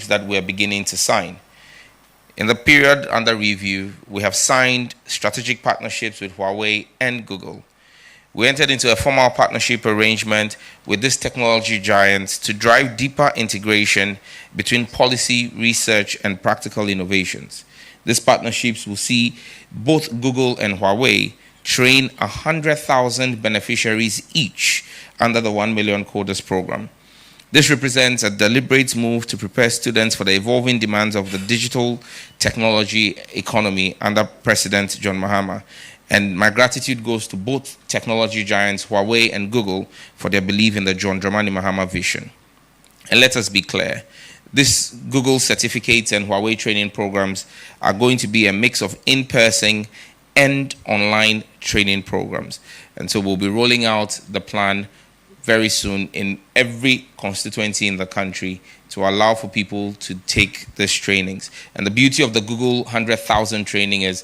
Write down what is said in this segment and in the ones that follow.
that we're beginning to sign. In the period under review, we have signed strategic partnerships with Huawei and Google. We entered into a formal partnership arrangement with these technology giants to drive deeper integration between policy, research, and practical innovations. These partnerships will see both Google and Huawei train 100,000 beneficiaries each under the 1 Million Coders program. This represents a deliberate move to prepare students for the evolving demands of the digital technology economy under President John Mahama. And my gratitude goes to both technology giants, Huawei and Google, for their belief in the John Dramani Mahama vision. And let us be clear, these Google certificates and Huawei training programs are going to be a mix of in-person and online training programs. And so we'll be rolling out the plan very soon in every constituency in the country to allow for people to take these trainings. And the beauty of the Google 100,000 training is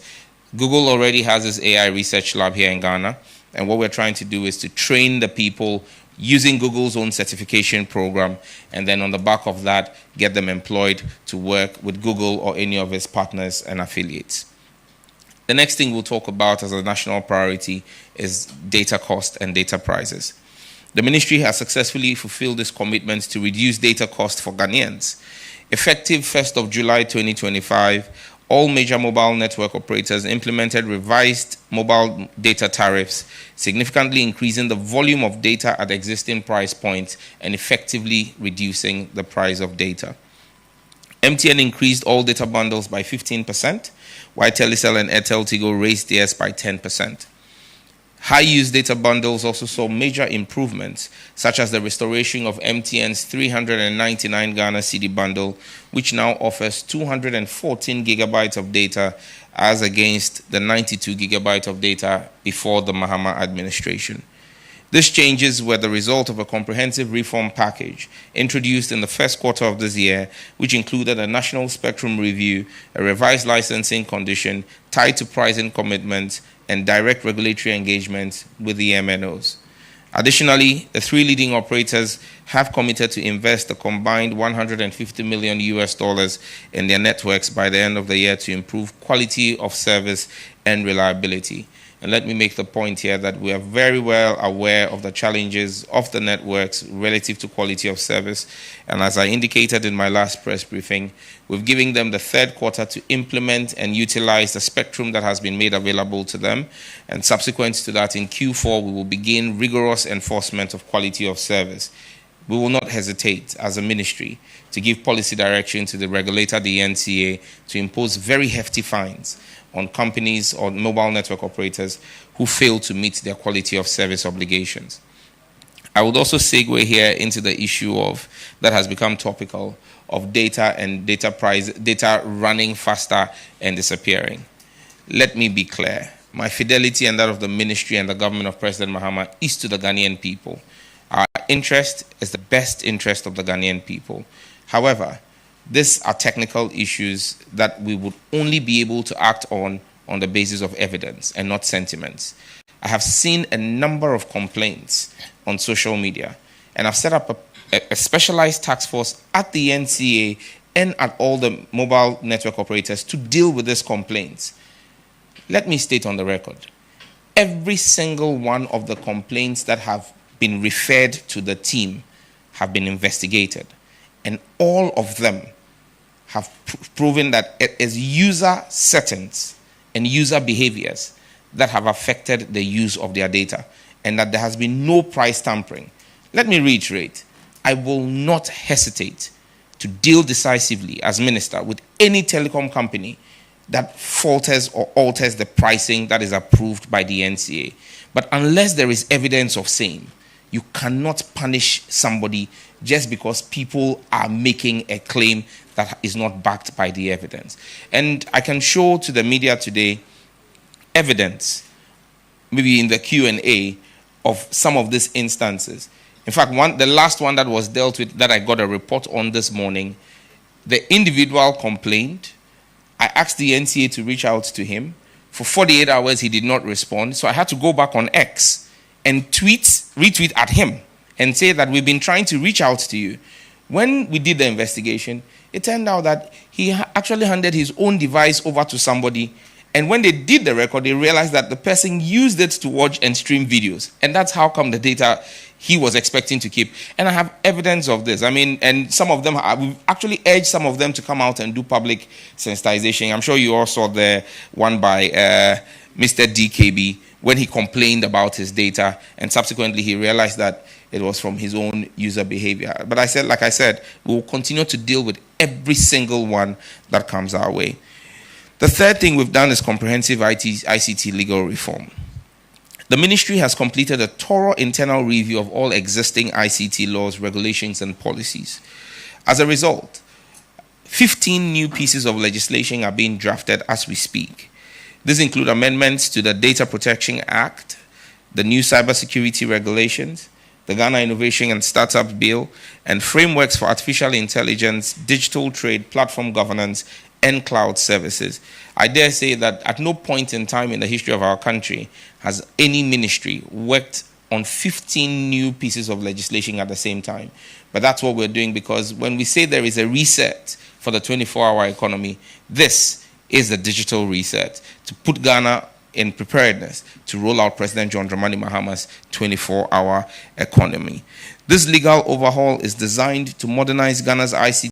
Google already has this AI research lab here in Ghana, and what we're trying to do is to train the people using Google's own certification program, and then on the back of that, get them employed to work with Google or any of its partners and affiliates. The next thing we'll talk about as a national priority is data cost and data prices. The ministry has successfully fulfilled its commitment to reduce data cost for Ghanaians. Effective 1st of July 2025, all major mobile network operators implemented revised mobile data tariffs, significantly increasing the volume of data at existing price points and effectively reducing the price of data. MTN increased all data bundles by 15%, while Telecel and Airtel Tigo raised theirs by 10%. High-use data bundles also saw major improvements, such as the restoration of MTN's 399 Ghana cedi bundle, which now offers 214 gigabytes of data as against the 92 gigabytes of data before the Mahama administration. These changes were the result of a comprehensive reform package introduced in the first quarter of this year, which included a national spectrum review, a revised licensing condition tied to pricing commitments, and direct regulatory engagement with the MNOs. Additionally, the three leading operators have committed to invest a combined $150 million in their networks by the end of the year to improve quality of service and reliability. And let me make the point here that we are very well aware of the challenges of the networks relative to quality of service. And as I indicated in my last press briefing, we've given them the third quarter to implement and utilize the spectrum that has been made available to them. And subsequent to that, in Q4, we will begin rigorous enforcement of quality of service. We will not hesitate as a ministry to give policy direction to the regulator, the NCA, to impose very hefty fines on companies or mobile network operators who fail to meet their quality of service obligations. I would also segue here into the issue of that has become topical of data and data running faster and disappearing. Let me be clear. My fidelity and that of the ministry and the government of President Mahama is to the Ghanaian people. Our interest is the best interest of the Ghanaian people. However, these are technical issues that we would only be able to act on the basis of evidence and not sentiments. I have seen a number of complaints on social media, and I've set up a specialized task force at the NCA and at all the mobile network operators to deal with these complaints. Let me state on the record, every single one of the complaints that have been referred to the team have been investigated. And all of them have proven that it is user settings and user behaviors that have affected the use of their data, and that there has been no price tampering. Let me reiterate, I will not hesitate to deal decisively as minister with any telecom company that falters or alters the pricing that is approved by the NCA. But unless there is evidence of same, you cannot punish somebody just because people are making a claim that is not backed by the evidence. And I can show to the media today evidence, maybe in the Q&A, of some of these instances. In fact, the last one that was dealt with, that I got a report on this morning, the individual complained. I asked the NCA to reach out to him. For 48 hours, he did not respond. So I had to go back on X and retweet at him and say that we've been trying to reach out to you. When we did the investigation, It turned out that he actually handed his own device over to somebody, and when they did the record, they realized that the person used it to watch and stream videos, and that's how come the data he was expecting to keep. And I have evidence of this. I mean, and some of them, we've actually urged some of them to come out and do public sensitization. I'm sure you all saw the one by Mr. DKB when he complained about his data, and subsequently he realized that it was from his own user behavior. But like I said, we will continue to deal with every single one that comes our way. The third thing we've done is comprehensive ICT legal reform. The ministry has completed a thorough internal review of all existing ICT laws, regulations, and policies. As a result, 15 new pieces of legislation are being drafted as we speak. These include amendments to the Data Protection Act, the new cybersecurity regulations, the Ghana Innovation and Startups Bill, and frameworks for artificial intelligence, digital trade, platform governance, and cloud services. I dare say that at no point in time in the history of our country has any ministry worked on 15 new pieces of legislation at the same time. But that's what we're doing, because when we say there is a reset for the 24-hour economy, this is the digital reset to put Ghana in preparedness to roll out President John Dramani Mahama's 24-hour economy. This legal overhaul is designed to modernize Ghana's ICT